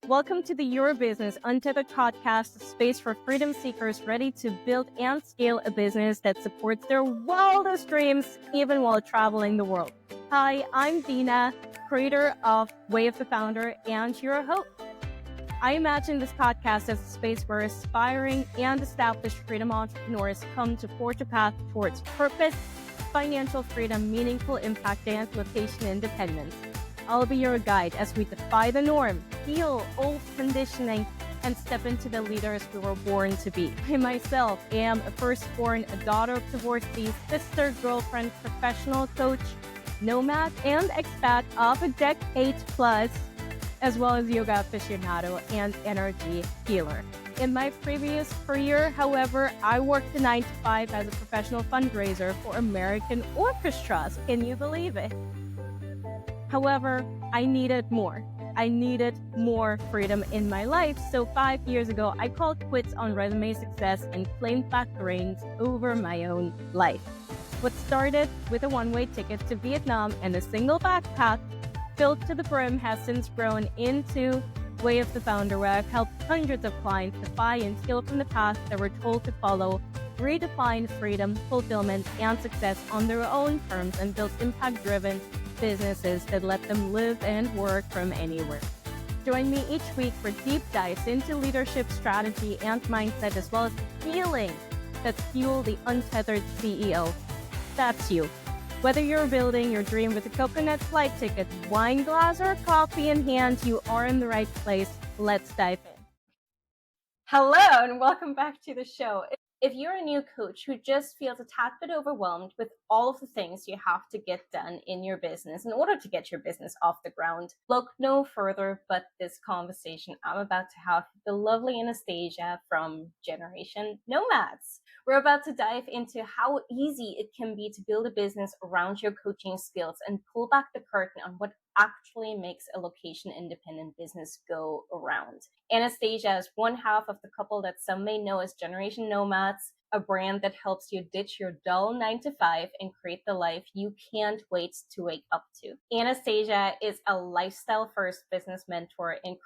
Welcome to the Your Business Untethered podcast, a space for freedom seekers ready to build and scale a business that supports their wildest dreams, even while traveling the world. Hi, I'm Dina, creator of Way of the Founder, and your host. I imagine this podcast as a space where aspiring and established freedom entrepreneurs come to forge a path towards purpose, financial freedom, meaningful impact, and location independence. I'll be your guide as we defy the norm, heal old conditioning, and step into the leaders we were born to be. I myself am a firstborn, a daughter of divorcee, sister, girlfriend, professional coach, nomad, and expat of a decade plus, as well as yoga aficionado and energy healer. In my previous career, however, I worked a 9-to-5 as a professional fundraiser for American orchestras. Can you believe it? However, I needed more. I needed more freedom in my life. So 5 years ago, I called quits on resume success and claimed back the reins over my own life. What started with a one-way ticket to Vietnam and a single backpack filled to the brim has since grown into Way of the Founder, where I've helped hundreds of clients defy and steal from the path that we're told to follow, redefine freedom, fulfillment, and success on their own terms, and build impact-driven businesses that let them live and work from anywhere. Join me each week for deep dives into leadership, strategy, and mindset, as well as healing that fuel the untethered CEO. That's you. Whether you're building your dream with a coconut flight ticket, wine glass, or coffee in hand, you are in the right place. Let's dive in. Hello, and welcome back to the show. If you're a new coach who just feels a tad bit overwhelmed with all of the things you have to get done in your business in order to get your business off the ground, look no further but this conversation I'm about to have with the lovely Anastasia from Generation Nomads. We're about to dive into how easy it can be to build a business around your coaching skills and pull back the curtain on what actually makes a location-independent business go around. Anastasia is one half of the couple that some may know as Generation Nomads, a brand that helps you ditch your dull 9-to-5 and create the life you can't wait to wake up to. Anastasia is a lifestyle-first business mentor and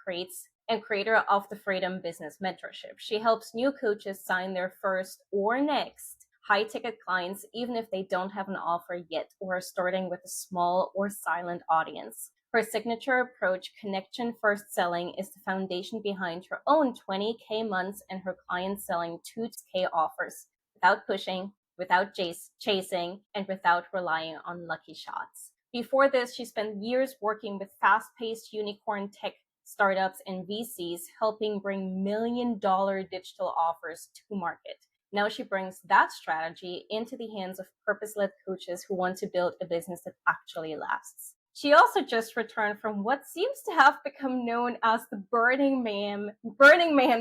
creator of the Freedom Business Mentorship. She helps new coaches sign their first or next high-ticket clients, even if they don't have an offer yet or are starting with a small or silent audience. Her signature approach, connection-first selling, is the foundation behind her own 20K months and her clients selling 2K offers without pushing, without chasing, and without relying on lucky shots. Before this, she spent years working with fast-paced unicorn tech startups and VCs, helping bring million-dollar digital offers to market. Now she brings that strategy into the hands of purpose-led coaches who want to build a business that actually lasts. She also just returned from what seems to have become known as the Burning Man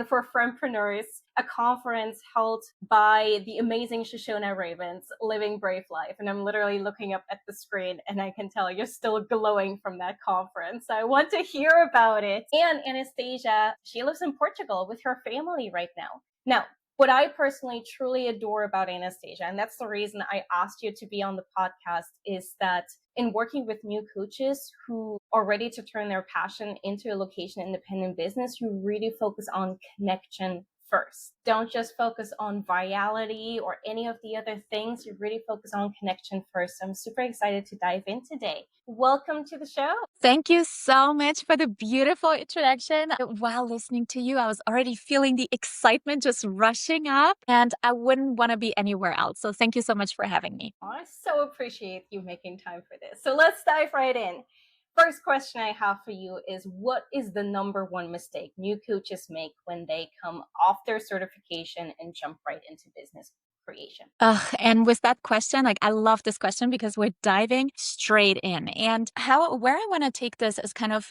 for Frempreneurs, a conference held by the amazing Shoshona Ravens, Living Brave Life. And I'm literally looking up at the screen and I can tell you're still glowing from that conference. So I want to hear about it. And Anastasia, she lives in Portugal with her family right now. Now, what I personally truly adore about Anastasia, and that's the reason I asked you to be on the podcast, is that in working with new coaches who are ready to turn their passion into a location-independent business, you really focus on connection first. Don't just focus on virality or any of the other things. You really focus on connection first. So I'm super excited to dive in today. Welcome to the show. Thank you so much for the beautiful introduction. While listening to you, I was already feeling the excitement just rushing up, and I wouldn't want to be anywhere else. So thank you so much for having me. I so appreciate you making time for this. So let's dive right in. First question I have for you is, what is the number one mistake new coaches make when they come off their certification and jump right into business creation? And with that question, I love this question because we're diving straight in. And where I want to take this is kind of,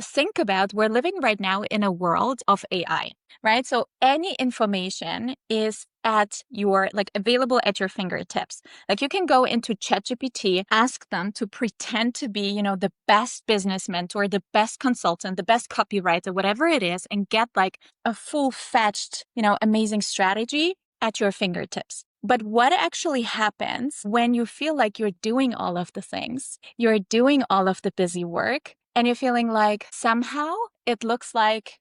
think about, we're living right now in a world of AI, right? So any information is available at your fingertips. Like you can go into ChatGPT, ask them to pretend to be, the best business mentor, the best consultant, the best copywriter, whatever it is, and get like a full-fledged, amazing strategy at your fingertips. But what actually happens when you feel like you're doing all of the things, you're doing all of the busy work, and you're feeling like somehow it looks like,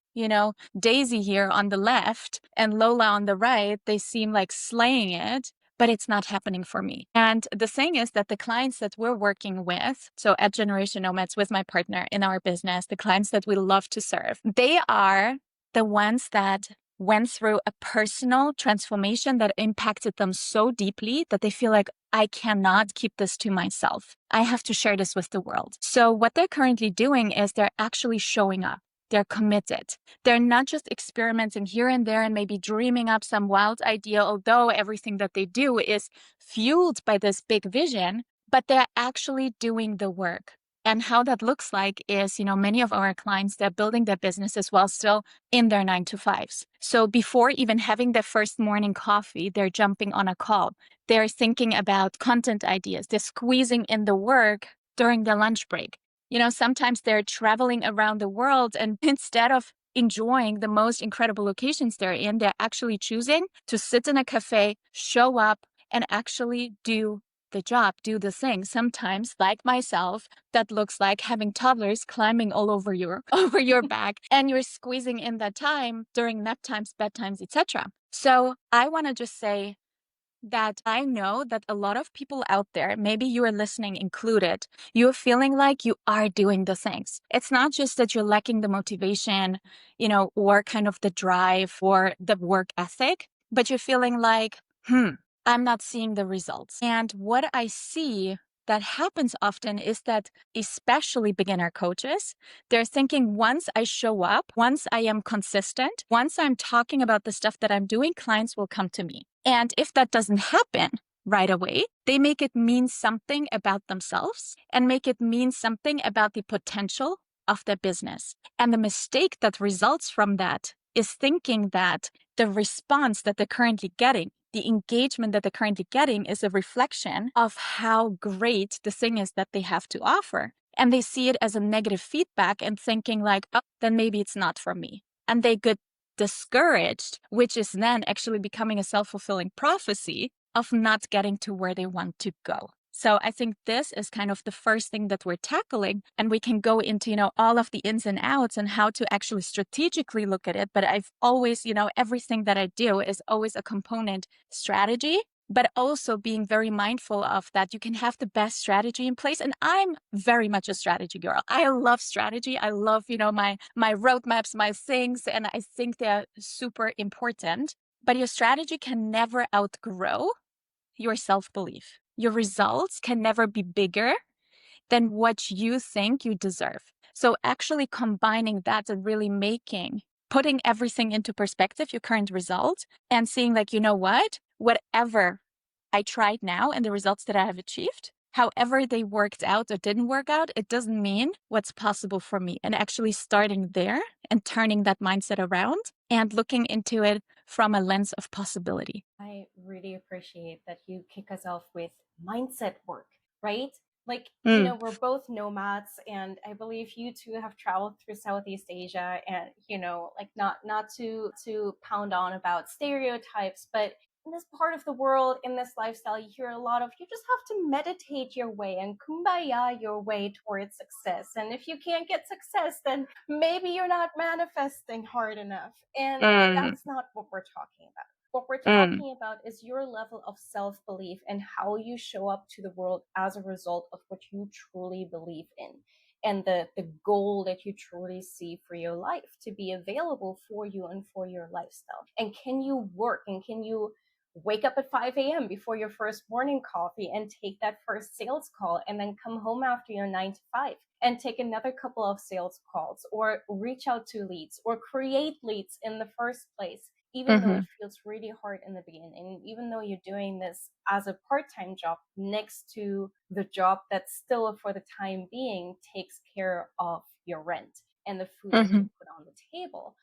Daisy here on the left and Lola on the right, they seem like slaying it, but it's not happening for me. And the thing is that the clients that we're working with, so at Generation Nomads with my partner in our business, the clients that we love to serve, they are the ones that went through a personal transformation that impacted them so deeply that they feel like, I cannot keep this to myself. I have to share this with the world. So what they're currently doing is they're actually showing up. They're committed. They're not just experimenting here and there and maybe dreaming up some wild idea, although everything that they do is fueled by this big vision, but they're actually doing the work. And how that looks like is, many of our clients, they're building their businesses while still in their 9-to-5s. So before even having their first morning coffee, they're jumping on a call. They're thinking about content ideas. They're squeezing in the work during the lunch break. Sometimes they're traveling around the world, and instead of enjoying the most incredible locations they're in, they're actually choosing to sit in a cafe, show up, and actually do the job, do the thing. Sometimes, like myself, that looks like having toddlers climbing all over your over your back, and you're squeezing in that time during nap times, bedtimes, etc. So I want to just say that I know that a lot of people out there, maybe you are listening included, you're feeling like you are doing the things. It's not just that you're lacking the motivation, or kind of the drive or the work ethic, but you're feeling like, I'm not seeing the results. And what I see that happens often is that, especially beginner coaches, they're thinking, once I show up, once I am consistent, once I'm talking about the stuff that I'm doing, clients will come to me. And if that doesn't happen right away, they make it mean something about themselves and make it mean something about the potential of their business. And the mistake that results from that is thinking that the response that they're currently getting, the engagement that they're currently getting, is a reflection of how great the thing is that they have to offer. And they see it as a negative feedback and thinking like, oh, then maybe it's not for me. And they get discouraged, which is then actually becoming a self-fulfilling prophecy of not getting to where they want to go. So I think this is kind of the first thing that we're tackling, and we can go into, all of the ins and outs and how to actually strategically look at it. But I've always, everything that I do is always a component strategy, but also being very mindful of that you can have the best strategy in place. And I'm very much a strategy girl. I love strategy. I love, my roadmaps, my things, and I think they're super important. But your strategy can never outgrow your self-belief. Your results can never be bigger than what you think you deserve. So actually combining that and really putting everything into perspective, your current result, and seeing like, whatever I tried now and the results that I have achieved, however they worked out or didn't work out, it doesn't mean what's possible for me. And actually starting there and turning that mindset around and looking into it from a lens of possibility. I really appreciate that you kick us off with mindset work, right? Like, we're both nomads, and I believe you two have traveled through Southeast Asia, and, like not to pound on about stereotypes, but in this part of the world, in this lifestyle, you hear a lot of, you just have to meditate your way and kumbaya your way towards success. And if you can't get success, then maybe you're not manifesting hard enough. And that's not what we're talking about. What we're talking about is your level of self-belief and how you show up to the world as a result of what you truly believe in, and the goal that you truly see for your life to be available for you and for your lifestyle. And can you work, and can you wake up at 5 a.m. before your first morning coffee and take that first sales call, and then come home after your 9 to 5 and take another couple of sales calls, or reach out to leads, or create leads in the first place, even though it feels really hard in the beginning, even though you're doing this as a part-time job next to the job that still, for the time being, takes care of your rent and the food that you put on the table.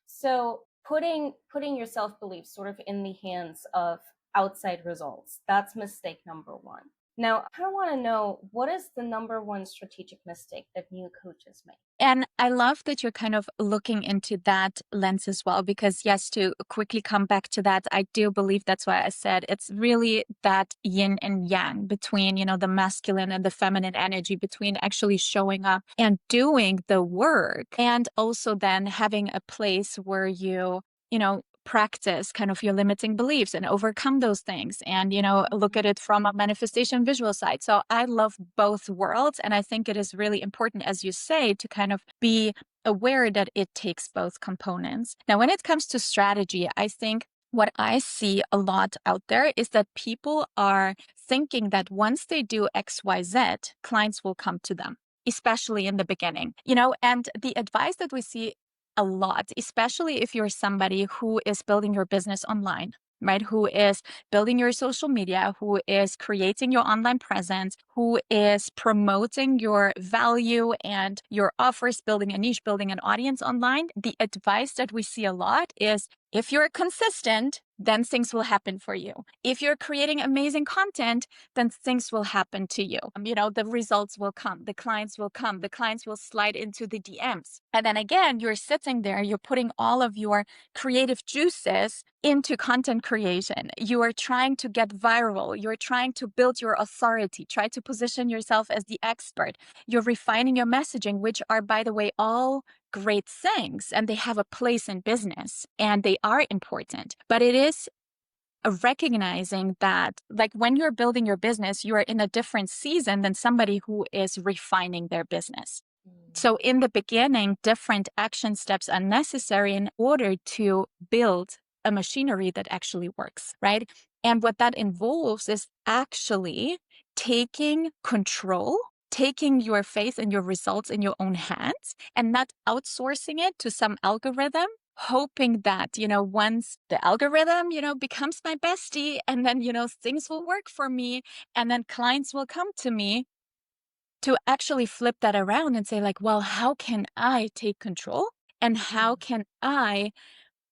So putting your self-belief sort of in the hands of outside results, that's mistake number one. Now, I want to know, what is the number one strategic mistake that new coaches make? And I love that you're kind of looking into that lens as well, because yes, to quickly come back to that, I do believe that's why I said it's really that yin and yang between, the masculine and the feminine energy, between actually showing up and doing the work, and also then having a place where you practice kind of your limiting beliefs and overcome those things and, look at it from a manifestation visual side. So I love both worlds. And I think it is really important, as you say, to kind of be aware that it takes both components. Now, when it comes to strategy, I think what I see a lot out there is that people are thinking that once they do XYZ, clients will come to them, especially in the beginning, and the advice that we see a lot, especially if you're somebody who is building your business online, right? Who is building your social media, who is creating your online presence, who is promoting your value and your offers, building a niche, building an audience online. The advice that we see a lot is, if you're consistent, then things will happen for you. If you're creating amazing content, then things will happen to you. The results will come, the clients will come, the clients will slide into the DMs. And then again, you're sitting there, you're putting all of your creative juices into content creation. You are trying to get viral. You're trying to build your authority, try to position yourself as the expert. You're refining your messaging, which are, by the way, all great things, and they have a place in business and they are important. But it is recognizing that, like, when you're building your business, you are in a different season than somebody who is refining their business. So in the beginning, different action steps are necessary in order to build a machinery that actually works, right? And what that involves is actually taking control, taking your faith and your results in your own hands, and not outsourcing it to some algorithm, hoping that, once the algorithm, becomes my bestie, and then, things will work for me, and then clients will come to me, to actually flip that around and say, like, well, how can I take control? And how can I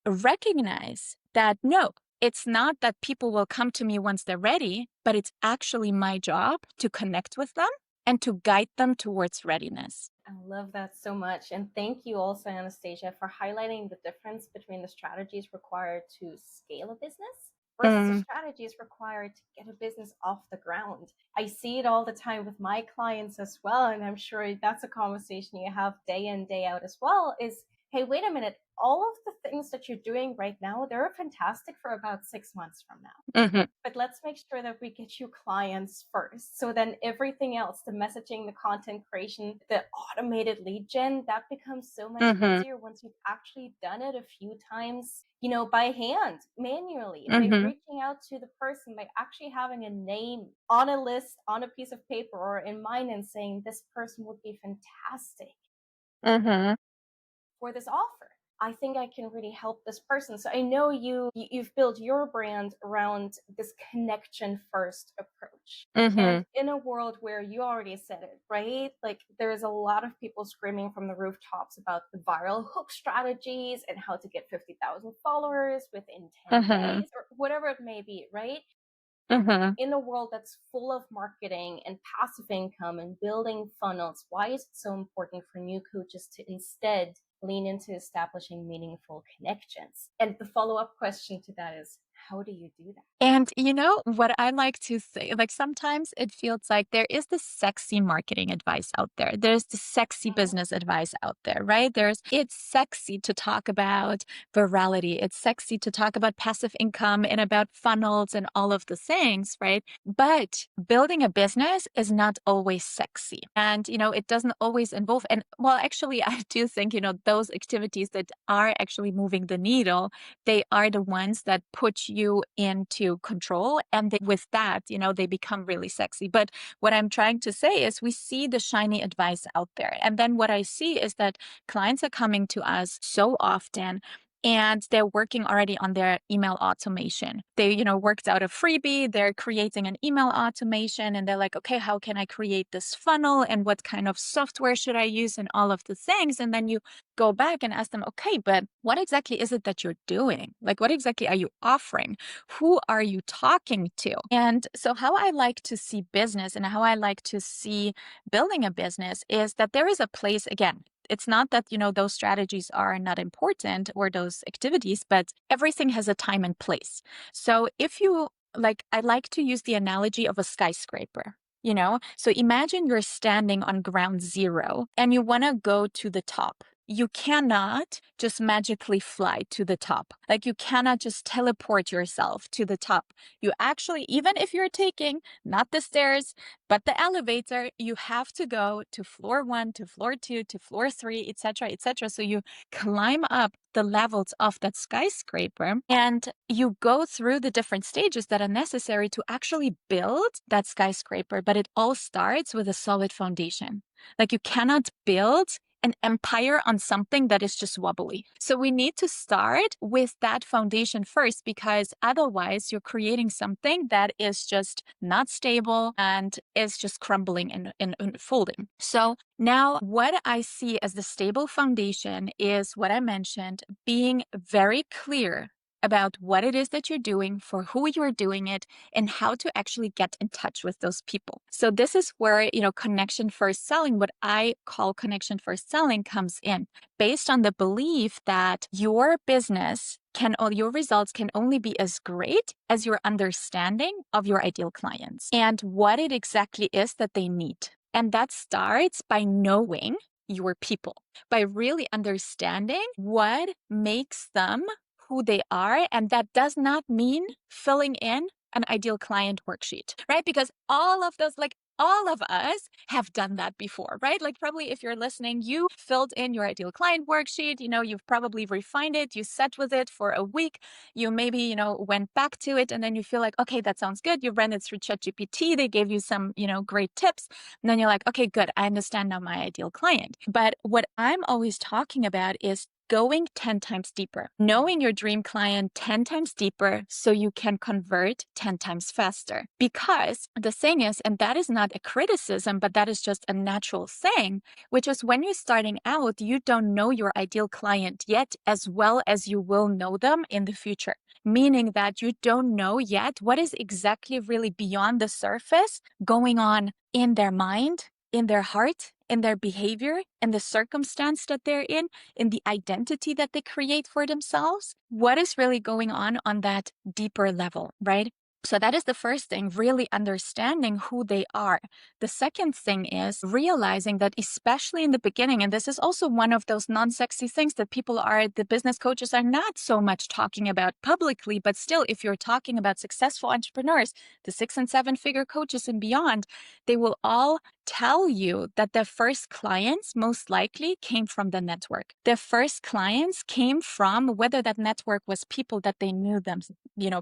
recognize that, no, it's not that people will come to me once they're ready, but it's actually my job to connect with them and to guide them towards readiness. I love that so much. And thank you also, Anastasia, for highlighting the difference between the strategies required to scale a business versus the strategies required to get a business off the ground. I see it all the time with my clients as well. And I'm sure that's a conversation you have day in, day out as well, is, hey, wait a minute, all of the things that you're doing right now, they're fantastic for about 6 months from now. But let's make sure that we get you clients first. So then everything else, the messaging, the content creation, the automated lead gen, that becomes so much easier once you've actually done it a few times, by hand, manually, by reaching out to the person, by actually having a name on a list, on a piece of paper or in mind, and saying, this person would be fantastic for this offer. I think I can really help this person. So I know you've built your brand around this connection first approach. And in a world where, you already said it, right? Like, there's a lot of people screaming from the rooftops about the viral hook strategies and how to get 50,000 followers within 10 days or whatever it may be, right? In a world that's full of marketing and passive income and building funnels, why is it so important for new coaches to instead lean into establishing meaningful connections? And the follow-up question to that is, how do you do that? And what I like to say, like, sometimes it feels like there is this sexy marketing advice out there. There's the sexy business advice out there, right? It's sexy to talk about virality. It's sexy to talk about passive income and about funnels and all of the things, right? But building a business is not always sexy. And, it doesn't always involve, and well, actually, I do think, those activities that are actually moving the needle, they are the ones that put you into control. And with that, they become really sexy. But what I'm trying to say is, we see the shiny advice out there. And then what I see is that clients are coming to us so often, and they're working already on their email automation. They, worked out a freebie, they're creating an email automation, and they're like, okay, how can I create this funnel? And what kind of software should I use? And all of the things. And then you go back and ask them, okay, but what exactly is it that you're doing? Like, what exactly are you offering? Who are you talking to? And so how I like to see business and how I like to see building a business is that there is a place, again, it's not that, those strategies are not important or those activities, but everything has a time and place. So if you I like to use the analogy of a skyscraper. So imagine you're standing on ground zero and you want to go to the top. You cannot just magically fly to the top. You cannot just teleport yourself to the top. You actually, even if you're taking not the stairs, but the elevator, you have to go to floor 1, to floor 2, to floor 3, etc., etc. So you climb up the levels of that skyscraper and you go through the different stages that are necessary to actually build that skyscraper. But it all starts with a solid foundation. You cannot build an empire on something that is just wobbly. So we need to start with that foundation first, because otherwise you're creating something that is just not stable and is just crumbling and folding. So now what I see as the stable foundation is what I mentioned, being very clear about what it is that you're doing, for who you're doing it, and how to actually get in touch with those people. So this is where, connection first selling, what I call connection first selling, comes in, based on the belief that your business your results can only be as great as your understanding of your ideal clients and what it exactly is that they need. And that starts by knowing your people, by really understanding what makes them who they are. And that does not mean filling in an ideal client worksheet, right? Because all of those, all of us have done that before, right? Probably if you're listening, you filled in your ideal client worksheet, you've probably refined it, you sat with it for a week, you maybe, went back to it, and then you feel like, okay, that sounds good. You ran it through ChatGPT, they gave you some, great tips. And then you're like, okay, good, I understand now my ideal client. But what I'm always talking about is going 10 times deeper, knowing your dream client 10 times deeper so you can convert 10 times faster. Because the thing is, and that is not a criticism, but that is just a natural thing, which is when you're starting out, you don't know your ideal client yet as well as you will know them in the future. Meaning that you don't know yet what is exactly really beyond the surface going on in their mind, in their heart, in their behavior, in the circumstance that they're in the identity that they create for themselves. What is really going on that deeper level, right? So that is the first thing, really understanding who they are. The second thing is realizing that, especially in the beginning, and this is also one of those non-sexy things that the business coaches are not so much talking about publicly, but still, if you're talking about successful entrepreneurs, the 6 and 7 figure coaches and beyond, they will all tell you that their first clients most likely came from the network. Their first clients came from, whether that network was people that they knew them,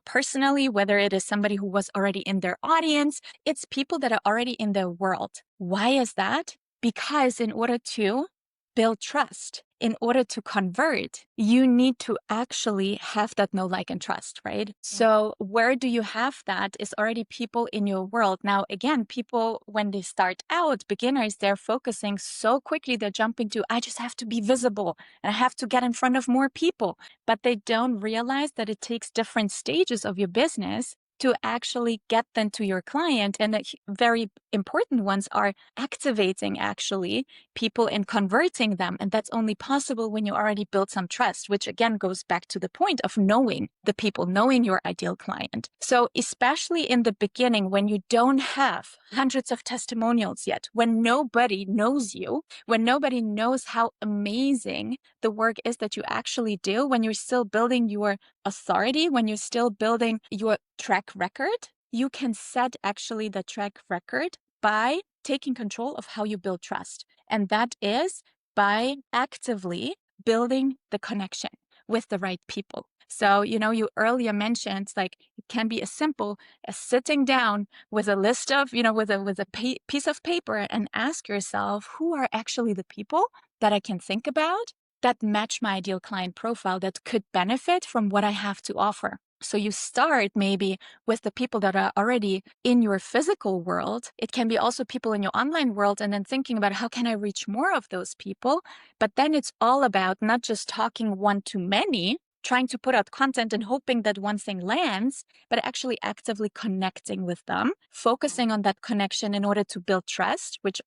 personally, whether it is somebody who was already in their audience, it's people that are already in their world. Why is that? Because in order to build trust, in order to convert, you need to actually have that know, like, and trust, right? So where do you have that is already people in your world. Now, again, people, when they start out, beginners, they're focusing so quickly, they're jumping to, I just have to be visible and I have to get in front of more people. But they don't realize that it takes different stages of your business to actually get them to your client. And the very important ones are activating actually people and converting them. And that's only possible when you already built some trust, which again goes back to the point of knowing the people, knowing your ideal client. So especially in the beginning, when you don't have hundreds of testimonials yet, when nobody knows you, when nobody knows how amazing the work is that you actually do, when you're still building your authority, when you're still building your track record, you can set actually the track record by taking control of how you build trust. And that is by actively building the connection with the right people. So, you earlier mentioned, it can be as simple as sitting down with a list of, with a piece of paper and ask yourself, who are actually the people that I can think about that match my ideal client profile, that could benefit from what I have to offer. So you start maybe with the people that are already in your physical world. It can be also people in your online world, and then thinking about how can I reach more of those people. But then it's all about not just talking one to many, trying to put out content and hoping that one thing lands, but actually actively connecting with them, focusing on that connection in order to build trust, which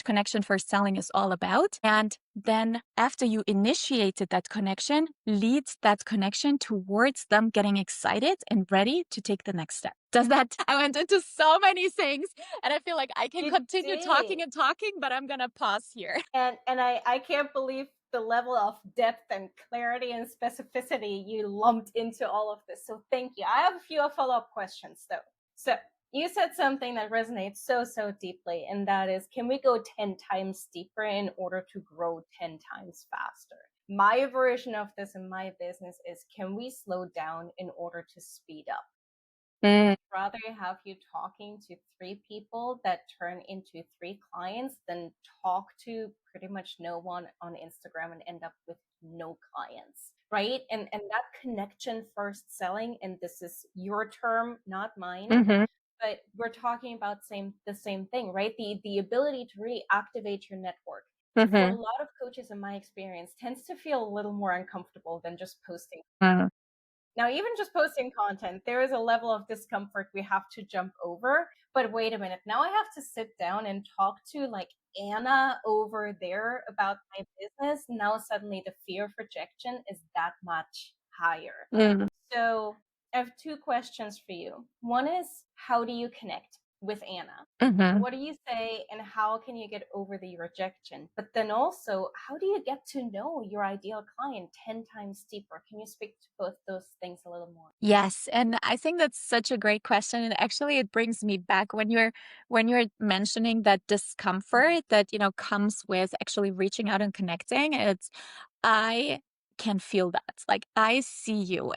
connection first selling is all about. And then after you initiated that connection, leads that connection towards them getting excited and ready to take the next step. Does that? I went into so many things and I feel like I can You continue talking did. and talking, but I'm going to pause here. And I can't believe the level of depth and clarity and specificity you lumped into all of this. So thank you. I have a few follow-up questions though. So you said something that resonates so deeply, and that is, can we go 10 times deeper in order to grow 10 times faster? My version of this in my business is, can we slow down in order to speed up? I'd rather have you talking to 3 people that turn into 3 clients than talk to pretty much no one on Instagram and end up with no clients, right? And that connection first selling, and this is your term, not mine, but we're talking about the same thing, right? The ability to really activate your network. For a lot of coaches, in my experience, tends to feel a little more uncomfortable than just posting. Now, even just posting content, there is a level of discomfort we have to jump over. But wait a minute, now I have to sit down and talk to like Anna over there about my business. Now suddenly the fear of rejection is that much higher. So I have 2 questions for you. One is, how do you connect with Anna? What do you say, and how can you get over the rejection? But then also, how do you get to know your ideal client 10 times deeper? Can you speak to both those things a little more? Yes, and I think that's such a great question. And actually it brings me back when you're mentioning that discomfort that, comes with actually reaching out and connecting. I can feel that. Like I see you.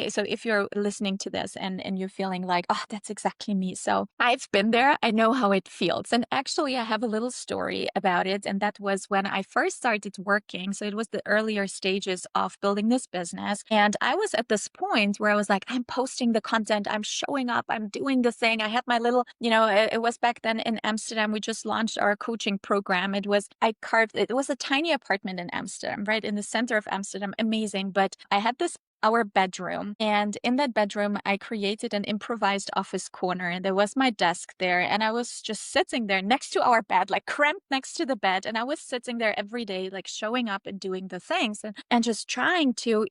So if you're listening to this and you're feeling like, oh, that's exactly me. So I've been there. I know how it feels. And actually I have a little story about it. And that was when I first started working. So it was the earlier stages of building this business. And I was at this point where I was like, I'm posting the content, I'm showing up, I'm doing the thing. I had my little, it was back then in Amsterdam. We just launched our coaching program. It was a tiny apartment in Amsterdam, right in the center of Amsterdam. Amazing. But I had our bedroom. And in that bedroom, I created an improvised office corner. And there was my desk there. And I was just sitting there next to our bed, like cramped next to the bed. And I was sitting there every day, like showing up and doing the things and just trying to,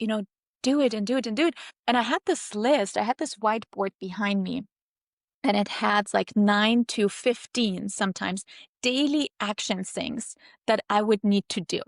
do it and do it and do it. And I had this whiteboard behind me. And it had like 9 to 15 sometimes daily action things that I would need to do.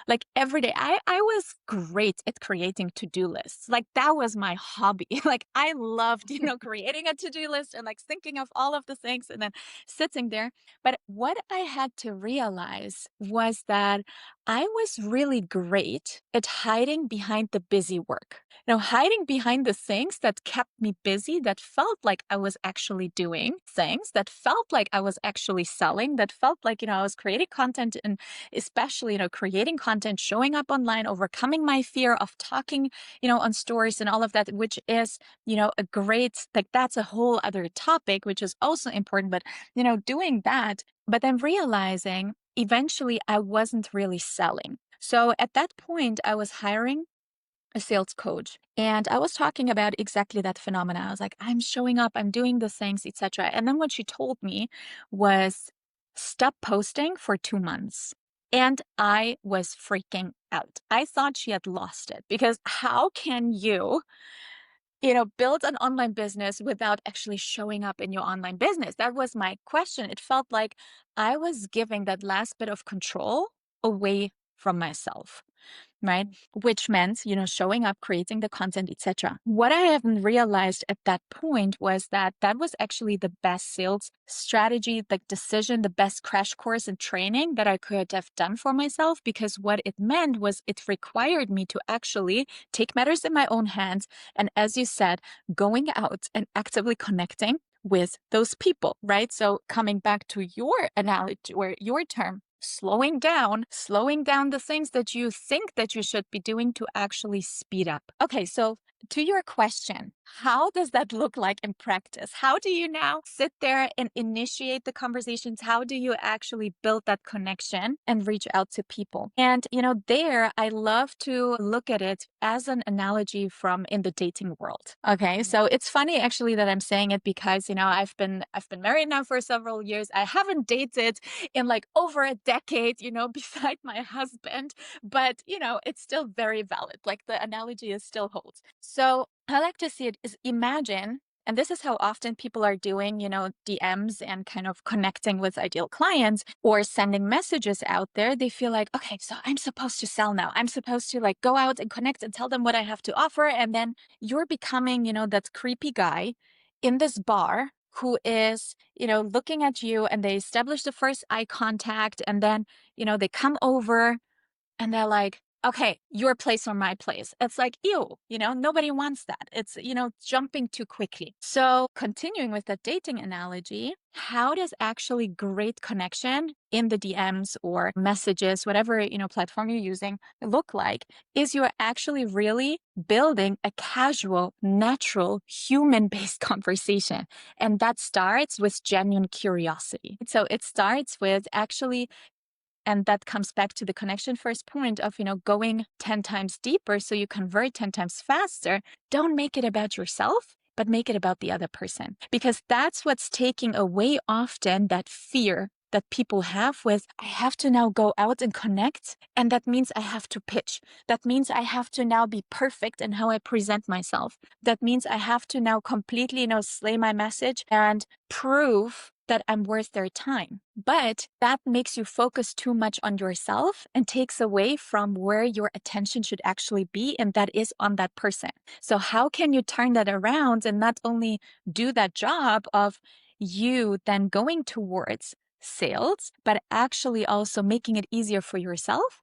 Like every day, I was great at creating to-do lists. Like that was my hobby. Like I loved, creating a to-do list and like thinking of all of the things and then sitting there. But what I had to realize was that I was really great at hiding behind the busy work. Hiding behind the things that kept me busy, that felt like I was actually doing things, that felt like I was actually selling, that felt like, I was creating content and especially, creating content, showing up online, overcoming my fear of talking, on stories and all of that, which is, a great, like that's a whole other topic, which is also important, but, doing that, but then realizing eventually I wasn't really selling. So at that point, I was hiring a sales coach. And I was talking about exactly that phenomena. I was like, I'm showing up, I'm doing the things, etc. And then what she told me was stop posting for 2 months. And I was freaking out. I thought she had lost it because how can you, build an online business without actually showing up in your online business? That was my question. It felt like I was giving that last bit of control away from myself. Right? Which meant, showing up, creating the content, etc. What I haven't realized at that point was that that was actually the best sales strategy, the decision, the best crash course and training that I could have done for myself, because what it meant was it required me to actually take matters in my own hands. And as you said, going out and actively connecting with those people, right? So coming back to your analogy or your term, slowing down the things that you think that you should be doing to actually speed up. Okay, so to your question, how does that look like in practice? How do you now sit there and initiate the conversations? How do you actually build that connection and reach out to people? And, there I love to look at it as an analogy from in the dating world. Okay. So it's funny actually that I'm saying it because, I've been married now for several years. I haven't dated in like over a decade, beside my husband, but it's still very valid. Like the analogy is still holds. So I like to see it is imagine, and this is how often people are doing, DMs and kind of connecting with ideal clients or sending messages out there. They feel like, okay, so I'm supposed to sell now. I'm supposed to like go out and connect and tell them what I have to offer. And then you're becoming, that creepy guy in this bar who is, looking at you, and they establish the first eye contact, and then, they come over and they're like, okay, your place or my place. It's like, ew, nobody wants that. It's, jumping too quickly. So continuing with the dating analogy, how does actually great connection in the DMs or messages, whatever, platform you're using look like, is you're actually really building a casual, natural, human-based conversation. And that starts with genuine curiosity. So it starts with actually, and that comes back to the connection first point of, going 10 times deeper so you convert 10 times faster. Don't make it about yourself, but make it about the other person, because that's what's taking away often that fear that people have with, I have to now go out and connect. And that means I have to pitch. That means I have to now be perfect in how I present myself. That means I have to now completely, slay my message and prove that I'm worth their time. But that makes you focus too much on yourself and takes away from where your attention should actually be, and that is on that person. So how can you turn that around and not only do that job of you then going towards sales, but actually also making it easier for yourself,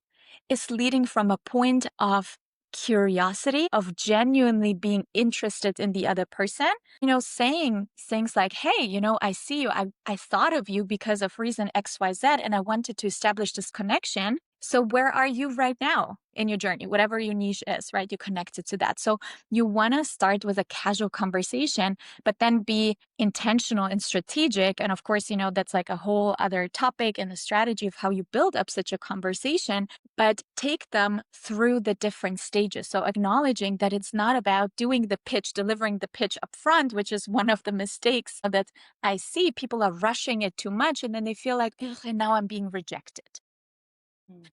is leading from a point of curiosity, of genuinely being interested in the other person, saying things like, hey, I see you. I thought of you because of reason XYZ, and I wanted to establish this connection. So where are you right now in your journey? Whatever your niche is, right? You connected to that. So you want to start with a casual conversation, but then be intentional and strategic. And of course, that's like a whole other topic and the strategy of how you build up such a conversation, but take them through the different stages. So acknowledging that it's not about doing the pitch, delivering the pitch up front, which is one of the mistakes that I see. People are rushing it too much, and then they feel like, ugh, and now I'm being rejected.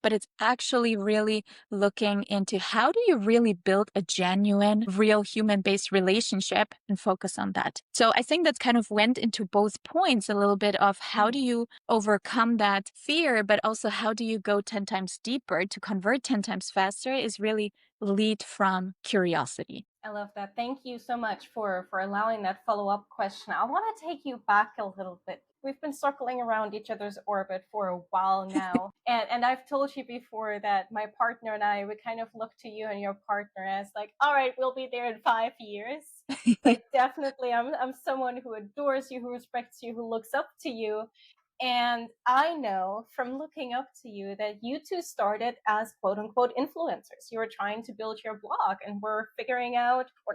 But it's actually really looking into how do you really build a genuine, real human-based relationship and focus on that. So I think that kind of went into both points a little bit of how do you overcome that fear, but also how do you go 10 times deeper to convert 10 times faster is really lead from curiosity. I love that. Thank you so much for allowing that follow-up question. I want to take you back a little bit. We've been circling around each other's orbit for a while now. And I've told you before that my partner and I would kind of look to you and your partner as like, all right, we'll be there in 5 years. But definitely I'm someone who adores you, who respects you, who looks up to you. And I know from looking up to you that you two started as quote unquote influencers. You were trying to build your blog and we're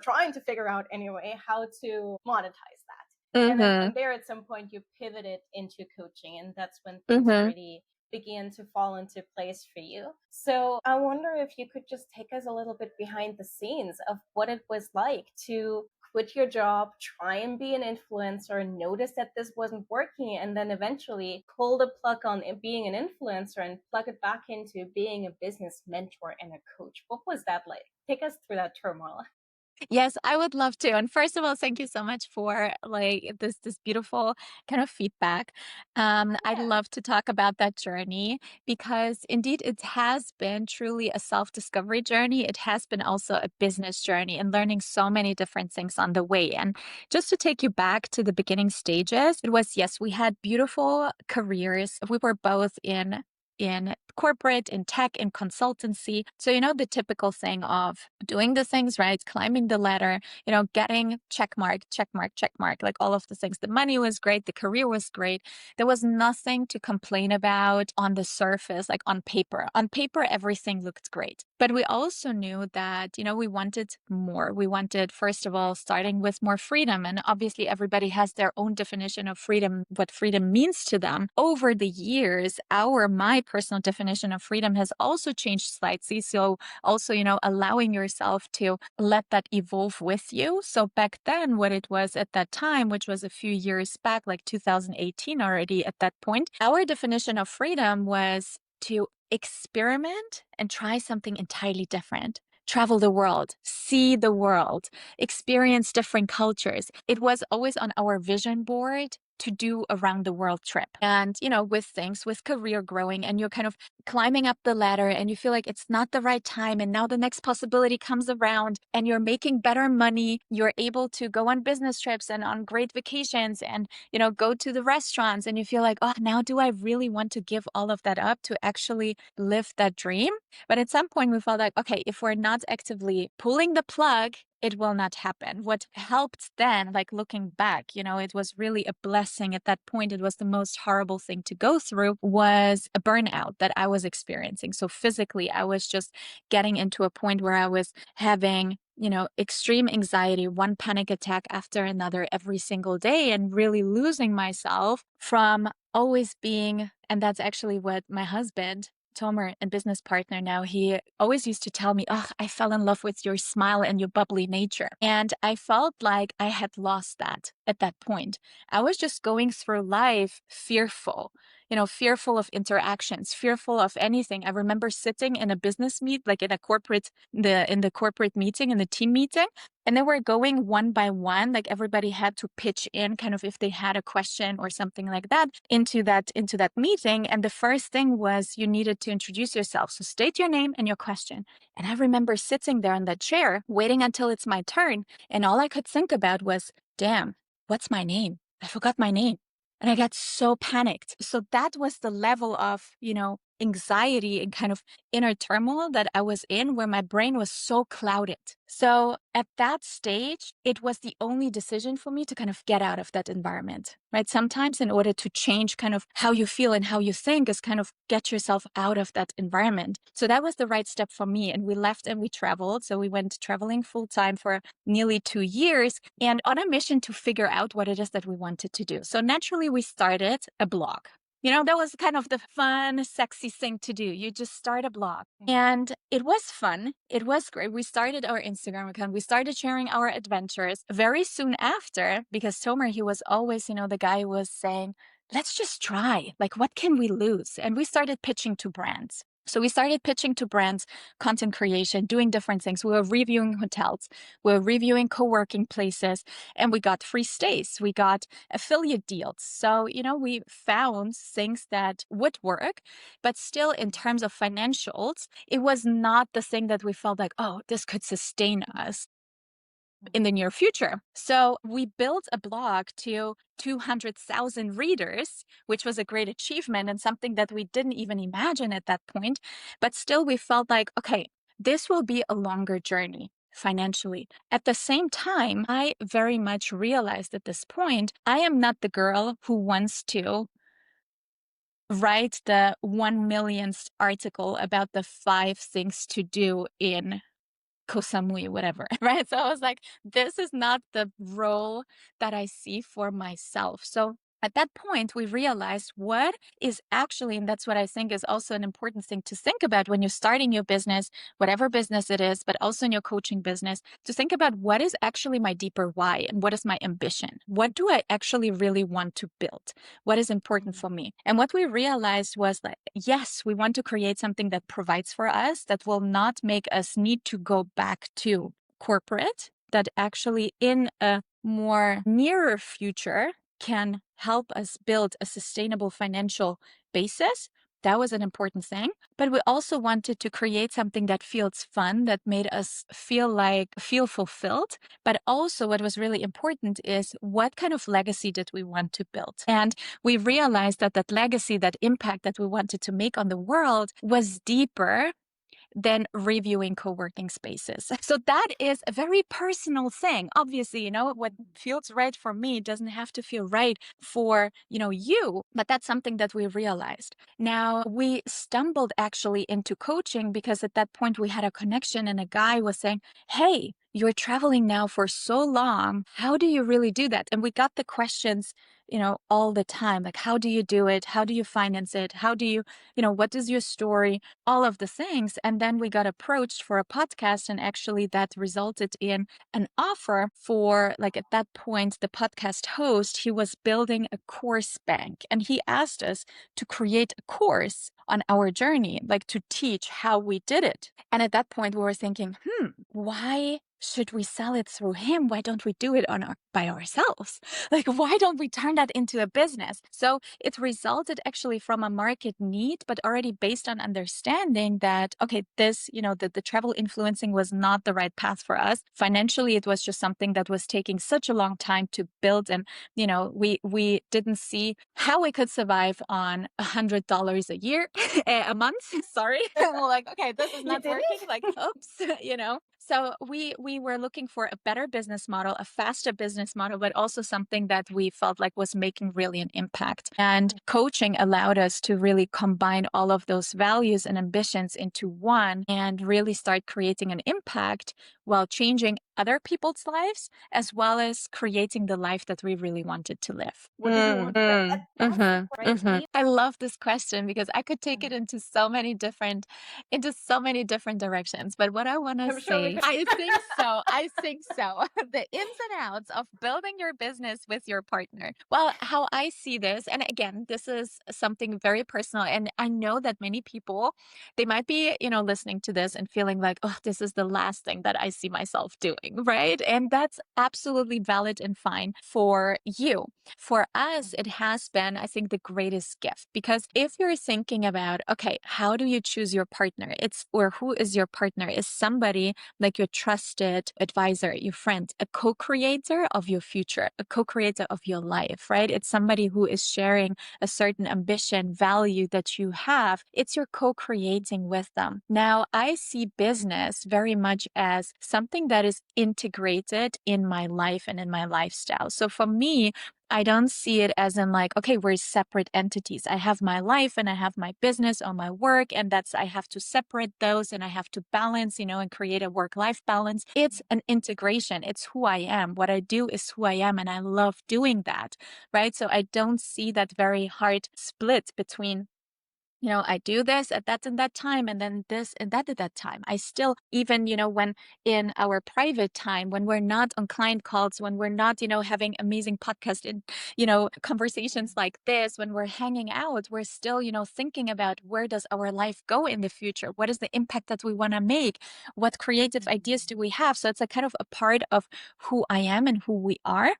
trying to figure out anyway, how to monetize that. And then from there, at some point, you pivoted into coaching, and that's when things really began to fall into place for you. So I wonder if you could just take us a little bit behind the scenes of what it was like to quit your job, try and be an influencer, notice that this wasn't working, and then eventually pull the plug on being an influencer and plug it back into being a business mentor and a coach. What was that like? Take us through that turmoil. Yes, I would love to. And first of all, thank you so much for like this beautiful kind of feedback. I'd Yeah. love to talk about that journey because indeed it has been truly a self-discovery journey. It has been also a business journey and learning so many different things on the way. And just to take you back to the beginning stages, it was, yes, we had beautiful careers. We were both in corporate, in tech, in consultancy. So, the typical thing of doing the things right, climbing the ladder, getting check mark, check mark, check mark, like all of the things. The money was great. The career was great. There was nothing to complain about on the surface, like on paper. On paper, everything looked great. But we also knew that, we wanted more. We wanted, first of all, starting with more freedom. And obviously, everybody has their own definition of freedom, what freedom means to them. Over the years, my personal definition of freedom has also changed slightly. So also, allowing yourself to let that evolve with you. So back then, what it was at that time, which was a few years back, like 2018 already at that point, our definition of freedom was to experiment and try something entirely different. Travel the world, see the world, experience different cultures. It was always on our vision board to do a round the world trip. And, with career growing and you're kind of climbing up the ladder and you feel like it's not the right time. And now the next possibility comes around and you're making better money. You're able to go on business trips and on great vacations and, go to the restaurants and you feel like, oh, now do I really want to give all of that up to actually live that dream? But at some point we felt like, okay, if we're not actively pulling the plug, it will not happen. What helped then, like looking back, it was really a blessing at that point. It was the most horrible thing to go through was a burnout that I was experiencing. So physically, I was just getting into a point where I was having extreme anxiety, one panic attack after another every single day, and really losing myself from always being, and that's actually what my husband, Tomer, and business partner now, he always used to tell me, oh, I fell in love with your smile and your bubbly nature. And I felt like I had lost that at that point. I was just going through life fearful, fearful of interactions, fearful of anything. I remember sitting in a business meet, like in the corporate meeting, in the team meeting, and they were going one by one, like everybody had to pitch in kind of if they had a question or something like that into that meeting. And the first thing was you needed to introduce yourself. So state your name and your question. And I remember sitting there in that chair, waiting until it's my turn. And all I could think about was, damn, what's my name? I forgot my name. And I got so panicked. So that was the level of, anxiety and kind of inner turmoil that I was in, where my brain was so clouded. So at that stage, it was the only decision for me to kind of get out of that environment, right? Sometimes in order to change kind of how you feel and how you think is kind of get yourself out of that environment. So that was the right step for me. And we left and we traveled. So we went traveling full time for nearly 2 years and on a mission to figure out what it is that we wanted to do. So naturally, we started a blog. That was kind of the fun, sexy thing to do. You just start a blog. And it was fun. It was great. We started our Instagram account. We started sharing our adventures very soon after, because Tomer, he was always, the guy who was saying, let's just try. Like, what can we lose? And we started pitching to brands. So we started pitching to brands, content creation, doing different things. We were reviewing hotels, we were reviewing co-working places, and we got free stays. We got affiliate deals. So, we found things that would work, but still in terms of financials, it was not the thing that we felt like, oh, this could sustain us in the near future. So we built a blog to 200,000 readers, which was a great achievement and something that we didn't even imagine at that point. But still, we felt like, okay, this will be a longer journey financially. At the same time, I very much realized at this point, I am not the girl who wants to write the 1 millionth article about the 5 things to do in Koh Samui, whatever, right? So I was like, this is not the role that I see for myself. So at that point, we realized what is actually, and that's what I think is also an important thing to think about when you're starting your business, whatever business it is, but also in your coaching business, to think about what is actually my deeper why and what is my ambition? What do I actually really want to build? What is important for me? And what we realized was that, yes, we want to create something that provides for us, that will not make us need to go back to corporate, that actually in a more nearer future can help us build a sustainable financial basis, That was an important thing. But we also wanted to create something that feels fun, that made us feel fulfilled. But also what was really important is what kind of legacy did we want to build? And we realized that that legacy, that impact that we wanted to make on the world was deeper than reviewing co-working spaces. So that is a very personal thing. Obviously, what feels right for me doesn't have to feel right for, you, but that's something that we realized. Now, we stumbled actually into coaching because at that point we had a connection and a guy was saying, hey, you're traveling now for so long. How do you really do that? And we got the questions, all the time. Like, how do you do it? How do you finance it? How do you, what is your story? All of the things. And then we got approached for a podcast, and actually that resulted in an offer for, like, at that point, the podcast host, he was building a course bank, and he asked us to create a course on our journey, like to teach how we did it. And at that point we were thinking, why should we sell it through him? Why don't we do it by ourselves? Like, why don't we turn that into a business? So it resulted actually from a market need, but already based on understanding that, okay, this, the travel influencing was not the right path for us. Financially, it was just something that was taking such a long time to build. And, we didn't see how we could survive on $100 a year, a month. Sorry. And we're like, okay, this is not working. Like, oops, So we were looking for a better business model, a faster business model, but also something that we felt like was making really an impact. And coaching allowed us to really combine all of those values and ambitions into one and really start creating an impact while changing other people's lives, as well as creating the life that we really wanted to live. What did you want? I love this question because I could take it into so many different directions. But what I want to say, I think so. The ins and outs of building your business with your partner. Well, how I see this, and again, this is something very personal, and I know that many people, they might be, listening to this and feeling like, oh, this is the last thing that I see myself doing, right? And that's absolutely valid and fine for you. For us, it has been, I think, the greatest gift, because if you're thinking about, okay, how do you choose your partner? Or who is your partner? Is somebody like your trusted advisor, your friend, a co-creator of your future, a co-creator of your life, right? It's somebody who is sharing a certain ambition, value that you have. It's your co-creating with them. Now, I see business very much as something that is integrated in my life and in my lifestyle. So for me, I don't see it as in like, okay, we're separate entities. I have my life and I have my business or my work, and I have to separate those and I have to balance, and create a work-life balance. It's an integration. It's who I am. What I do is who I am, and I love doing that, right? So I don't see that very hard split between, I do this at that and that time, and then this and that at that time. I still, even, when in our private time, when we're not on client calls, when we're not, having amazing podcast and, conversations like this, when we're hanging out, we're still, thinking about where does our life go in the future? What is the impact that we want to make? What creative ideas do we have? So it's a kind of a part of who I am and who we are.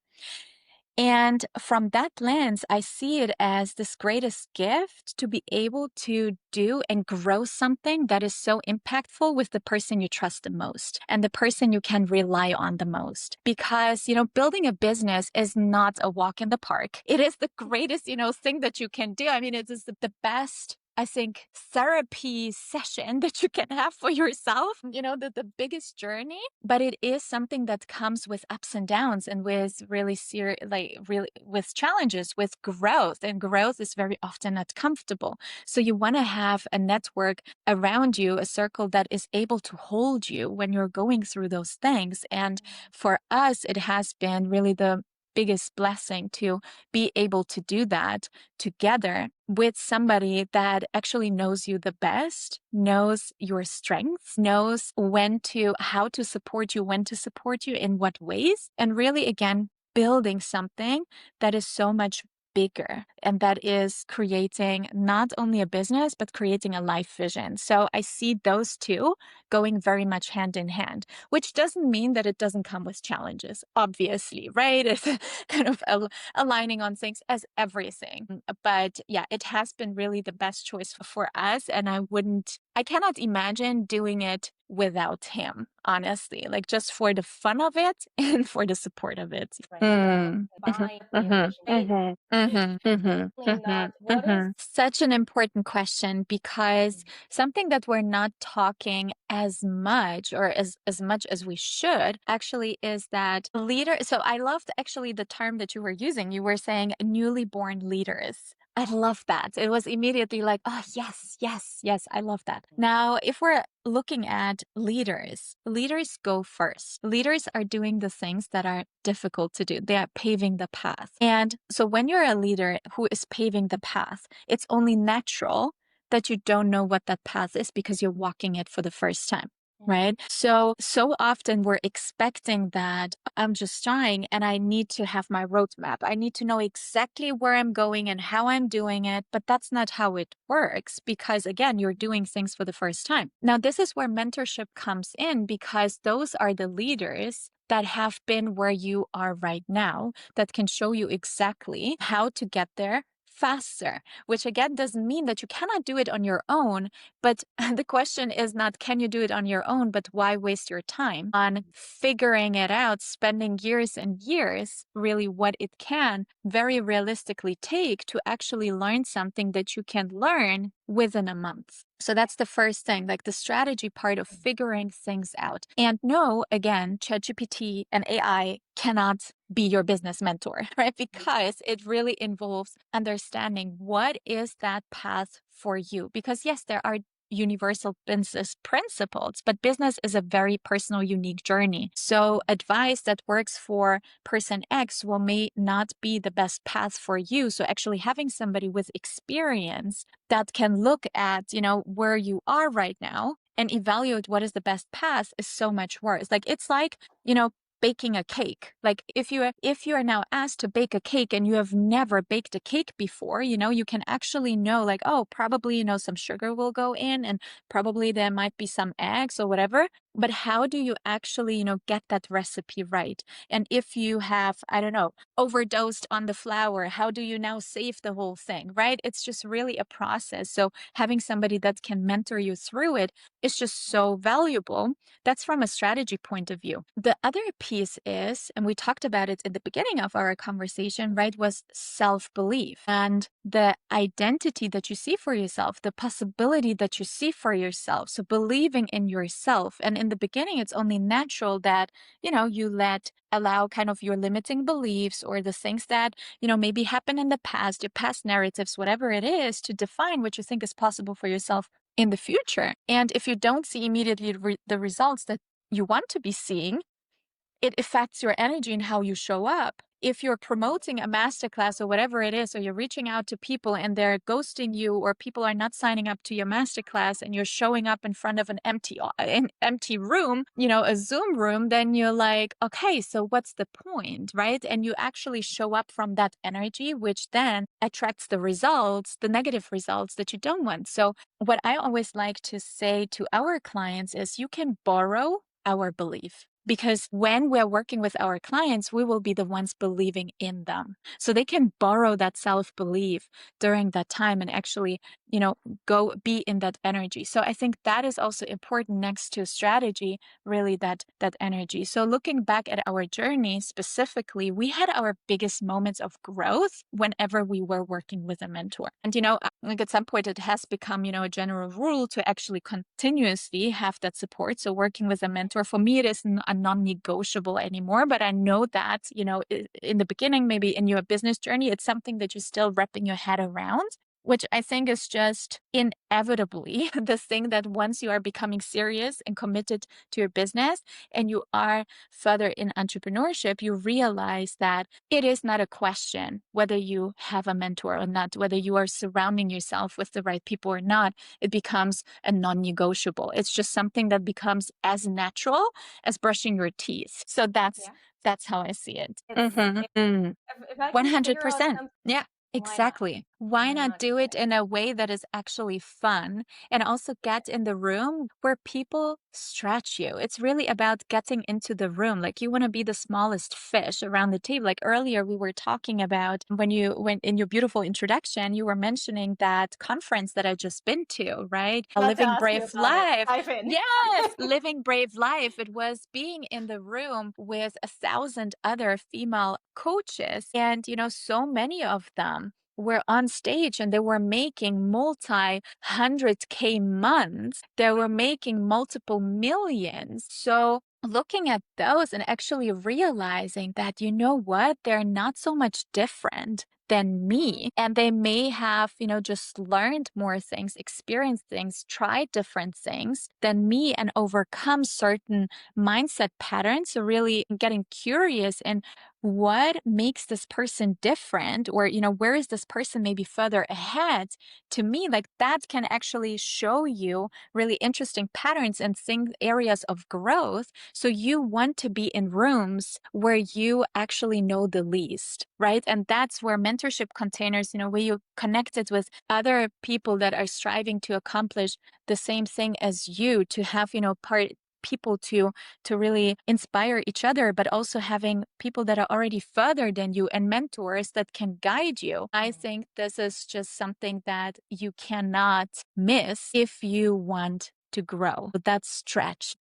And from that lens, I see it as this greatest gift to be able to do and grow something that is so impactful with the person you trust the most and the person you can rely on the most. Because, building a business is not a walk in the park. It is the greatest, thing that you can do. I mean, it is the best, I think, therapy session that you can have for yourself, the biggest journey. But it is something that comes with ups and downs and with really with challenges, with growth. And growth is very often not comfortable. So you want to have a network around you, a circle that is able to hold you when you're going through those things. And for us, it has been really the biggest blessing to be able to do that together with somebody that actually knows you the best, knows your strengths, knows how to support you, when to support you, in what ways, and really, again, building something that is so much bigger, and that is creating not only a business, but creating a life vision. So I see those two going very much hand in hand, which doesn't mean that it doesn't come with challenges, obviously, right? It's kind of aligning on things as everything. But yeah, it has been really the best choice for us. And I cannot imagine doing it without him, honestly, like just for the fun of it and for the support of it. Such an important question, because something that we're not talking as much, or as much as we should actually, is that leader. So I loved actually the term that you were using. You were saying newly born leaders. I love that. It was immediately like, oh, yes, yes, yes. I love that. Now, if we're looking at leaders go first. Leaders are doing the things that are difficult to do. They are paving the path. And so when you're a leader who is paving the path, it's only natural that you don't know what that path is because you're walking it for the first time. Right. So often we're expecting that I'm just starting and I need to have my roadmap. I need to know exactly where I'm going and how I'm doing it. But that's not how it works, because again, you're doing things for the first time. Now, this is where mentorship comes in, because those are the leaders that have been where you are right now, that can show you exactly how to get there faster, which again doesn't mean that you cannot do it on your own. But the question is not, can you do it on your own, but why waste your time on figuring it out, spending years and years, really what it can very realistically take to actually learn something that you can learn within a month. So that's the first thing, like the strategy part of figuring things out. And no, again, ChatGPT and AI cannot be your business mentor, right? Because it really involves understanding what is that path for you. Because yes, there are universal business principles, but business is a very personal, unique journey. So advice that works for person X may not be the best path for you. So actually having somebody with experience that can look at, where you are right now and evaluate what is the best path is so much worse. Like, it's like, baking a cake. Like if you are now asked to bake a cake and you have never baked a cake before, you can actually know, like, oh, probably, some sugar will go in and probably there might be some eggs or whatever. But how do you actually, get that recipe right? And if you have, I don't know, overdosed on the flour, how do you now save the whole thing, right? It's just really a process. So having somebody that can mentor you through it is just so valuable. That's from a strategy point of view. The other piece is, and we talked about it in the beginning of our conversation, right, was self-belief and the identity that you see for yourself, the possibility that you see for yourself. So believing in yourself. And in the beginning, it's only natural that, you allow kind of your limiting beliefs or the things that, maybe happened in the past, your past narratives, whatever it is, to define what you think is possible for yourself in the future. And if you don't see immediately the results that you want to be seeing, it affects your energy and how you show up. If you're promoting a masterclass or whatever it is, or you're reaching out to people and they're ghosting you, or people are not signing up to your masterclass, and you're showing up in front of an empty room, a Zoom room, then you're like, okay, so what's the point, right? And you actually show up from that energy, which then attracts the results, the negative results that you don't want. So what I always like to say to our clients is, you can borrow our belief. Because when we're working with our clients, we will be the ones believing in them. So they can borrow that self-belief during that time and actually, go be in that energy. So I think that is also important next to strategy, really that energy. So looking back at our journey specifically, we had our biggest moments of growth whenever we were working with a mentor. And, like at some point it has become, a general rule to actually continuously have that support. So working with a mentor, for me, it is a non-negotiable anymore. But I know that, in the beginning, maybe in your business journey, it's something that you're still wrapping your head around, which I think is just inevitably the thing that once you are becoming serious and committed to your business and you are further in entrepreneurship, you realize that it is not a question whether you have a mentor or not, whether you are surrounding yourself with the right people or not. It becomes a non-negotiable. It's just something that becomes as natural as brushing your teeth. So that's how I see it. 100%. Yeah. Exactly. Why not do it in a way that is actually fun and also get in the room where people stretch you? It's really about getting into the room. Like you want to be the smallest fish around the table. Like earlier we were talking about when you went in your beautiful introduction, you were mentioning that conference that I just been to, right? A Living Brave Life. Yes, Living Brave Life. It was being in the room with 1,000 other female coaches. And, so many of them were on stage and they were making multi 100K months. They were making multiple millions. So looking at those and actually realizing that, you know what, they're not so much different than me. And they may have, just learned more things, experienced things, tried different things than me and overcome certain mindset patterns. So really getting curious and what makes this person different, or where is this person maybe further ahead to me, like that can actually show you really interesting patterns and areas of growth. So you want to be in rooms where you actually know the least, right? And that's where mentorship containers, where you connected with other people that are striving to accomplish the same thing as you, to have people to really inspire each other, but also having people that are already further than you and mentors that can guide you. I think this is just something that you cannot miss if you want to grow. That stretch.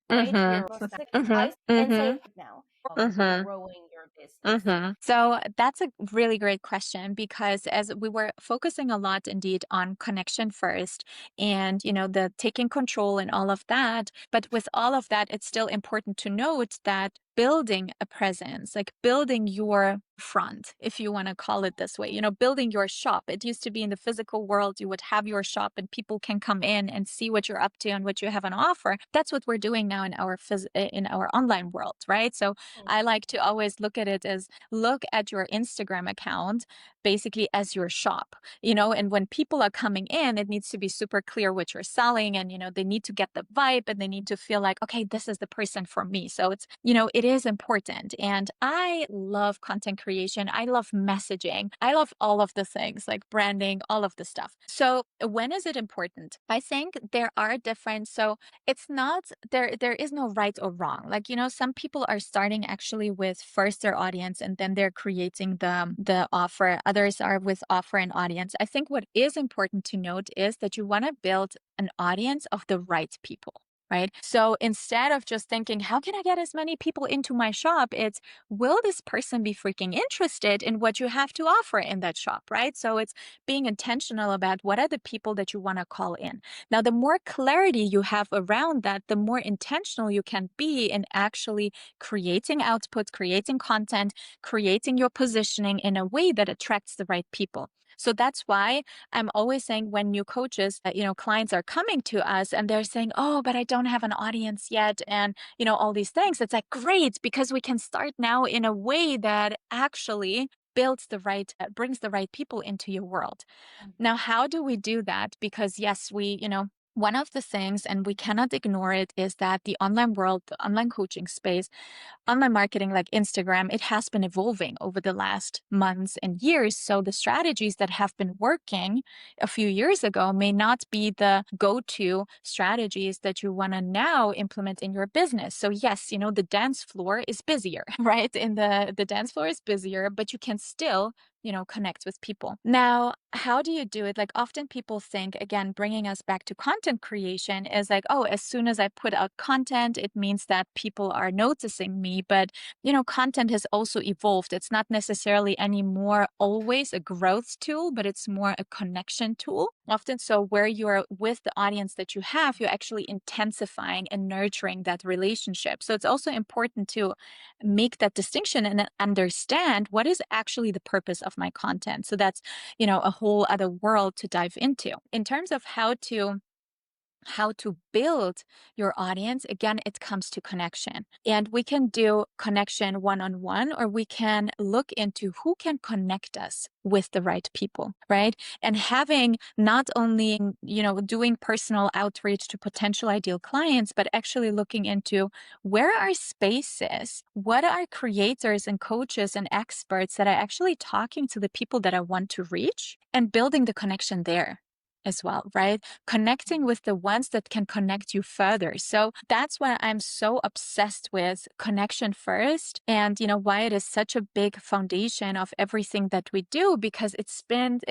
So that's a really great question, because as we were focusing a lot indeed on connection first and, the taking control and all of that. But with all of that, it's still important to note that building a presence, like building your front, if you want to call it this way, building your shop. It used to be in the physical world, you would have your shop and people can come in and see what you're up to and what you have on offer. That's what we're doing now in our online world, right? So I like to always look at it as look at your Instagram account basically as your shop, and when people are coming in, it needs to be super clear what you're selling, and, they need to get the vibe and they need to feel like, okay, this is the person for me. So it's, it is important. And I love content creation. I love messaging. I love all of the things like branding, all of the stuff. So when is it important? I think there are different, so it's not, there is no right or wrong. Like, some people are starting actually with first their audience and then they're creating the offer. Others are with offer and audience. I think what is important to note is that you want to build an audience of the right people. Right? So instead of just thinking, how can I get as many people into my shop? It's, will this person be freaking interested in what you have to offer in that shop, right? So it's being intentional about what are the people that you want to call in. Now, the more clarity you have around that, the more intentional you can be in actually creating output, creating content, creating your positioning in a way that attracts the right people. So that's why I'm always saying when new coaches, clients are coming to us and they're saying, oh, but I don't have an audience yet. And, all these things. It's like, great, because we can start now in a way that actually brings the right people into your world. Now, how do we do that? Because yes, one of the things, and we cannot ignore it, is that the online world, the online coaching space, online marketing like Instagram, it has been evolving over the last months and years. So the strategies that have been working a few years ago may not be the go-to strategies that you want to now implement in your business. So yes, the dance floor is busier, right? The dance floor is busier, but you can still connect with people. Now, how do you do it? Like often people think, again, bringing us back to content creation is like, oh, as soon as I put out content, it means that people are noticing me. But, content has also evolved. It's not necessarily anymore always a growth tool, but it's more a connection tool. Often, so where you're with the audience that you have, you're actually intensifying and nurturing that relationship. So it's also important to make that distinction and understand what is actually the purpose of my content. So that's, a whole other world to dive into. In terms of how to how to build your audience, again, it comes to connection. And we can do connection one-on-one, or we can look into who can connect us with the right people, right? And having not only, doing personal outreach to potential ideal clients, but actually looking into where are spaces, what are creators and coaches and experts that are actually talking to the people that I want to reach, and building the connection there as well, right? Connecting with the ones that can connect you further. So that's why I'm so obsessed with connection first, and why it is such a big foundation of everything that we do, because it spans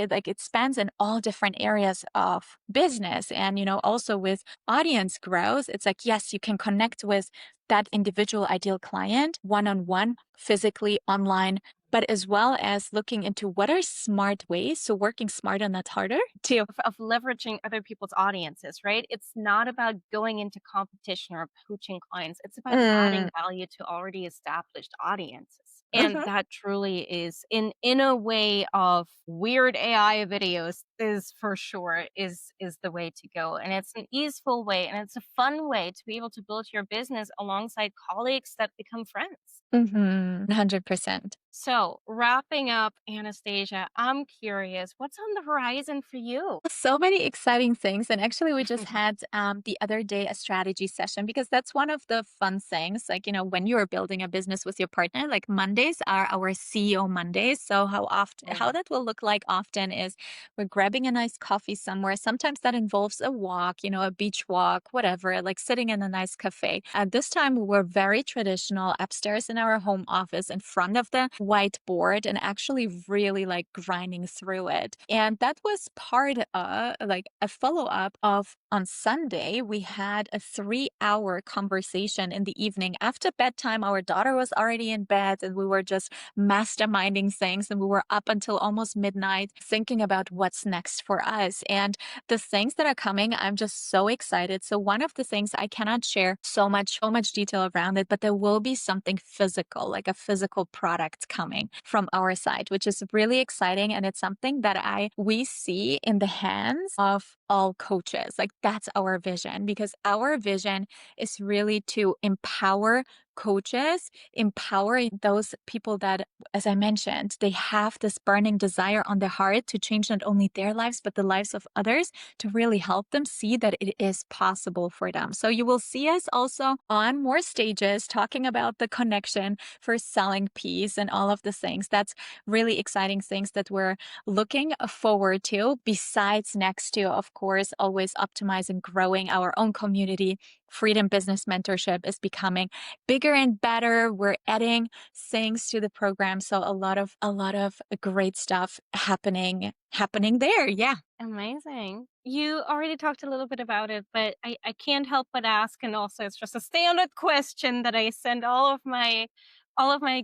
in all different areas of business. And also with audience growth, it's like, yes, you can connect with that individual ideal client one-on-one, physically, online, but as well as looking into what are smart ways, so working smarter, not harder, to Of leveraging other people's audiences, right? It's not about going into competition or poaching clients. It's about adding value to already established audiences. And Mhm. that truly is in a way of weird AI videos is for sure is the way to go. And it's an easeful way and it's a fun way to be able to build your business alongside colleagues that become friends. 100%. So, wrapping up, Anastasia, I'm curious, what's on the horizon for you? So many exciting things. And actually, we just had the other day a strategy session, because that's one of the fun things. Like, when you're building a business with your partner, like Mondays are our CEO Mondays. So, how Mm. that will look like often is we're grabbing a nice coffee somewhere. Sometimes that involves a walk, a beach walk, whatever, like sitting in a nice cafe. At this time, we're very traditional upstairs in our home office in front of the whiteboard, and actually really like grinding through it. And that was part of like a follow up of on Sunday, we had a 3-hour conversation in the evening after bedtime. Our daughter was already in bed, and we were just masterminding things, and we were up until almost midnight thinking about what's next for us. And the things that are coming, I'm just so excited. So one of the things, I cannot share so much detail around it, but there will be something physical, like a physical product coming from our side, which is really exciting. And it's something that we see in the hands of all coaches. Like, that's our vision, because our vision is really to empower coaches, empower those people that, as I mentioned, they have this burning desire on their heart to change not only their lives, but the lives of others, to really help them see that it is possible for them. So you will see us also on more stages talking about the connection for selling piece and all of the things. That's really exciting things that we're looking forward to, besides next to, of course, always optimizing, growing our own community. Freedom Business Mentorship is becoming bigger and better. We're adding things to the program. So a lot of great stuff happening there. Yeah. Amazing. You already talked a little bit about it, but I can't help but ask, and also it's just a standard question that I send all of my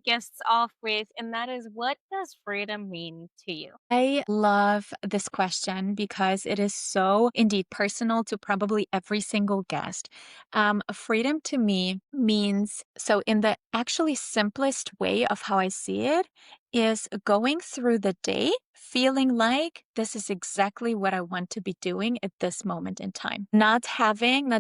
guests off with, and that is, what does freedom mean to you? I love this question because it is so indeed personal to probably every single guest. Freedom to me means, so in the actually simplest way of how I see it, is going through the day feeling like this is exactly what I want to be doing at this moment in time. Not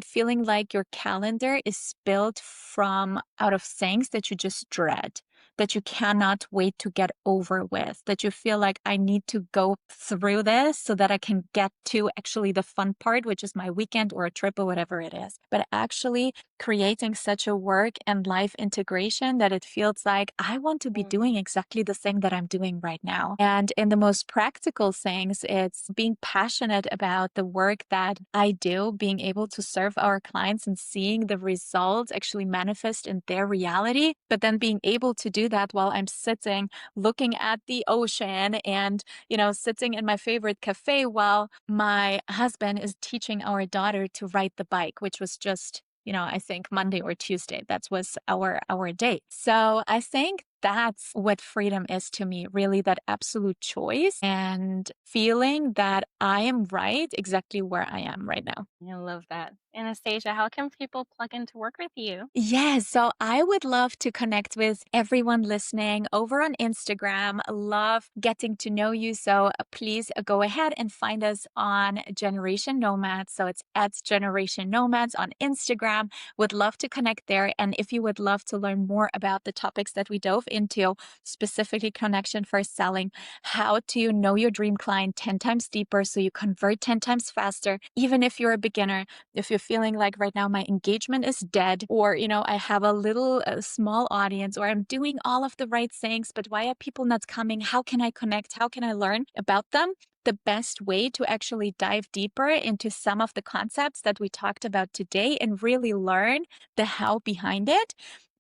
feeling like your calendar is built from out of things that you just dread, that you cannot wait to get over with, that you feel like I need to go through this so that I can get to actually the fun part, which is my weekend or a trip or whatever it is. But actually creating such a work and life integration that it feels like I want to be doing exactly the thing that I'm doing right now. And in the most practical things, it's being passionate about the work that I do, being able to serve our clients and seeing the results actually manifest in their reality, but then being able to do that while I'm sitting looking at the ocean and, sitting in my favorite cafe while my husband is teaching our daughter to ride the bike, which was just I think Monday or Tuesday. That was our date. So I think that's what freedom is to me, really that absolute choice and feeling that I am right exactly where I am right now. I love that. Anastasia, how can people plug in to work with you? Yes, so I would love to connect with everyone listening over on Instagram. Love getting to know you. So please go ahead and find us on Generation Nomads. So it's at Generation Nomads on Instagram. Would love to connect there. And if you would love to learn more about the topics that we dove into, specifically connection first selling, how to know your dream client 10 times deeper so you convert 10 times faster, even if you're a beginner, if you're feeling like right now my engagement is dead, or I have a little small audience, or I'm doing all of the right things, but why are people not coming? How can I connect? How can I learn about them? The best way to actually dive deeper into some of the concepts that we talked about today and really learn the how behind it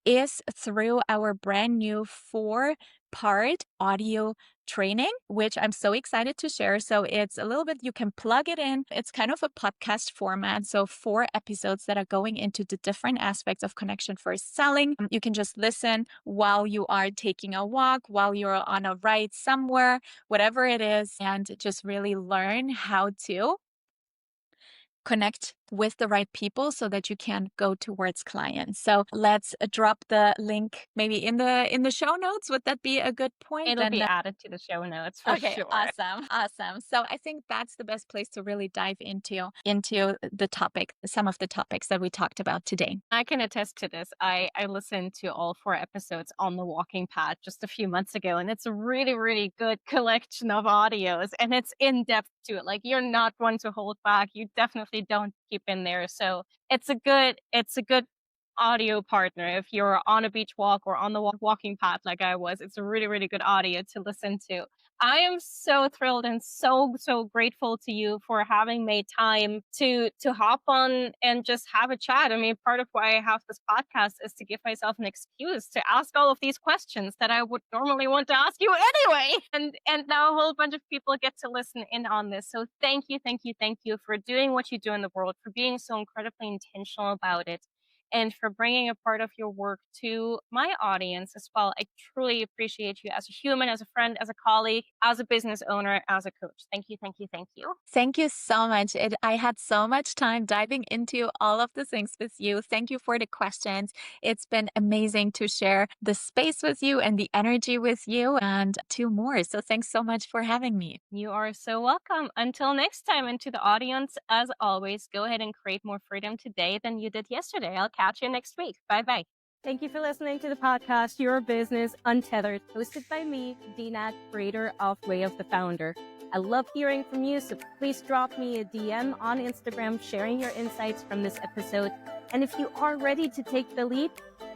is through our brand new 4-part audio training, which I'm so excited to share. So it's a little bit, you can plug it in. It's kind of a podcast format. So 4 episodes that are going into the different aspects of connection first selling. You can just listen while you are taking a walk, while you're on a ride somewhere, whatever it is, and just really learn how to connect with the right people so that you can go towards clients. So let's drop the link maybe in the show notes. Would that be a good point? It'll be added to the show notes for Okay, sure. awesome. So I think that's the best place to really dive into the topic, some of the topics that we talked about today. I can attest to this. I listened to all 4 episodes on the walking pad just a few months ago, and it's a really, really good collection of audios, and it's in depth to it. Like, you're not one to hold back. You definitely don't keep in there. So it's a good audio partner if you're on a beach walk or on the walking path like I was. It's a really, really good audio to listen to. I am so thrilled and so grateful to you for having made time to hop on and just have a chat. I mean, part of why I have this podcast is to give myself an excuse to ask all of these questions that I would normally want to ask you anyway. And now a whole bunch of people get to listen in on this. So thank you for doing what you do in the world, for being so incredibly intentional about it, and for bringing a part of your work to my audience as well. I truly appreciate you as a human, as a friend, as a colleague, as a business owner, as a coach. Thank you. Thank you so much. I had so much time diving into all of the things with you. Thank you for the questions. It's been amazing to share the space with you and the energy with you and 2 more. So thanks so much for having me. You are so welcome. Until next time, and to the audience, as always, go ahead and create more freedom today than you did yesterday. I'll catch you next week. Bye-bye. Thank you for listening to the podcast, Your Business Untethered, hosted by me, Dinat, creator of Way of the Founder. I love hearing from you, so please drop me a DM on Instagram sharing your insights from this episode. And if you are ready to take the leap,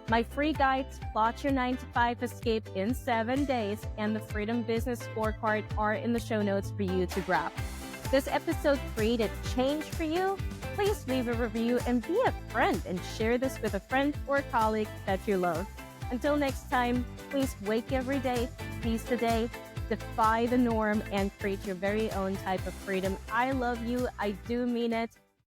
my free guides, Plot Your 9-to-5 Escape in 7 days, and the Freedom Business Scorecard are in the show notes for you to grab. This episode created change for you? Please leave a review and be a friend and share this with a friend or colleague that you love. Until next time, please wake every day, seize the day, defy the norm, and create your very own type of freedom. I love you. I do mean it.